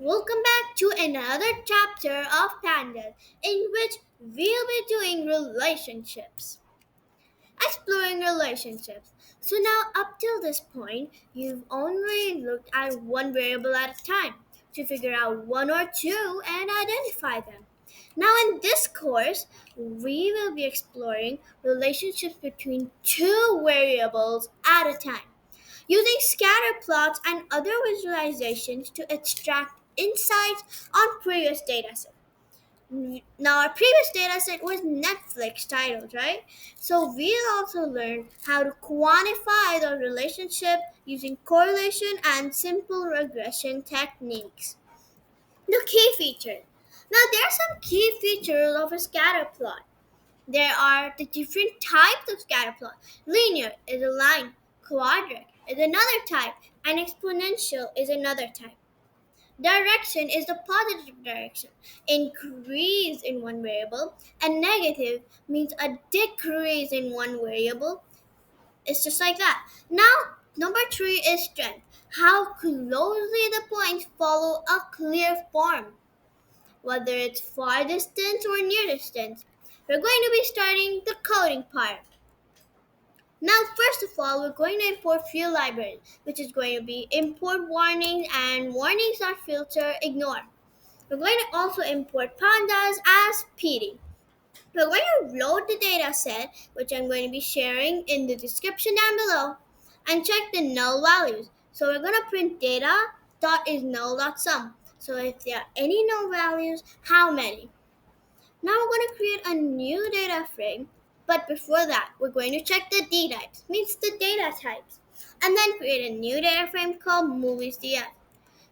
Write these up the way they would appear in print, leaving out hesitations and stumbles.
welcome back to another chapter of Pandas in which we'll be doing relationships, exploring relationships. So, now up till this point, you've only looked at one variable at a time to figure out one or two and identify them. Now, in this course, we will be exploring relationships between two variables at a time using scatter plots and other visualizations to extract insights on previous datasets. Now, our previous dataset was Netflix titles, right? So we also learned how to quantify the relationship using correlation and simple regression techniques. The key features. Now, there are some key features of a scatter plot. There are the different types of scatter plot. Linear is a line, quadratic is another type, and exponential is another type. Direction is the positive direction, increase in one variable, and negative means a decrease in one variable. It's just like that. Now, number three is strength. How closely the points follow a clear form, whether it's far distance or near distance. We're going to be starting the coding part. Now, first of all, we're going to import few libraries, which is going to be import warnings and warnings.filter ignore. We're going to also import pandas as PD. We're going to load the data set, which I'm going to be sharing in the description down below, and check the null values. So we're going to print data dot is null dot sum. So if there are any null values, how many? Now we're going to create a new data frame, but before that, we're going to check the D types, means the data types, and then create a new data frame called movies.df.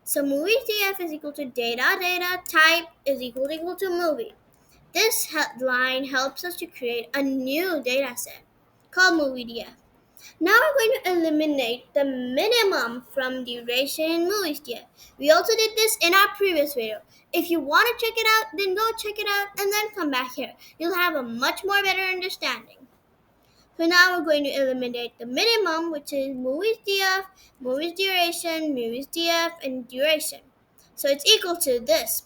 So movies.df is equal to data type is equal to movie. This line helps us to create a new data set called movie.df. Now we're going to eliminate the minimum from duration in movies.df. We also did this in our previous video. If you want to check it out, then go check it out and then come back here. You'll have a much more better understanding. So now we're going to eliminate the minimum, which is movies.df, movies duration, movies.df, and duration. So it's equal to this.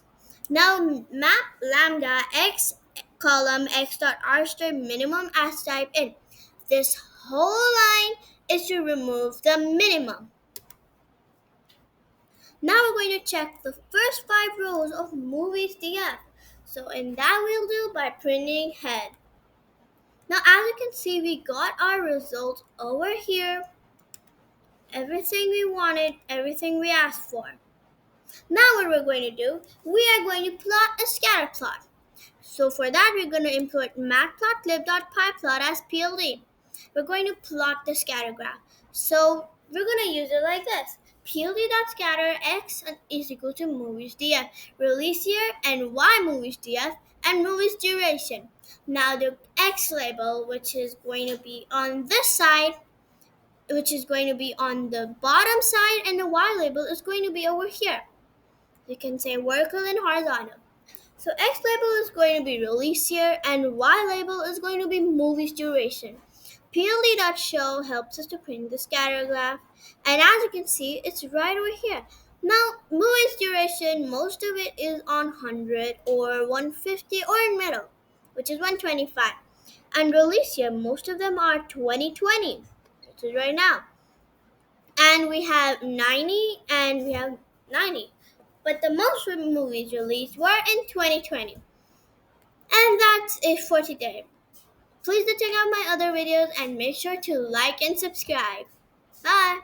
Now map lambda x column x dot r star minimum as type in. This whole line is to remove the minimum. Now we're going to check the first 5 rows of movies.df. So in that we'll do by printing head. Now as you can see, we got our results over here. Everything we wanted, everything we asked for. Now what we're going to do, we are going to plot a scatter plot. So for that, we're going to import matplotlib.pyplot as PLD. We're going to plot the scatter graph. So we're going to use it like this. PLD.scatter x is equal to movies.df, release year, and y movies.df, and movies duration. Now the x label, which is going to be on this side, which is going to be on the bottom side, and the y label is going to be over here. You can say vertical and horizontal. So X label is going to be release year and Y label is going to be movies duration. PLD.show helps us to print the scatter graph, and as you can see, it's right over here. Now, movies duration, most of it is on 100 or 150 or in middle, which is 125. And release year, most of them are 2020, which is right now. And we have 90 and we have 90. But the most movies released were in 2020. And that's it for today. Please do check out my other videos and make sure to like and subscribe. Bye!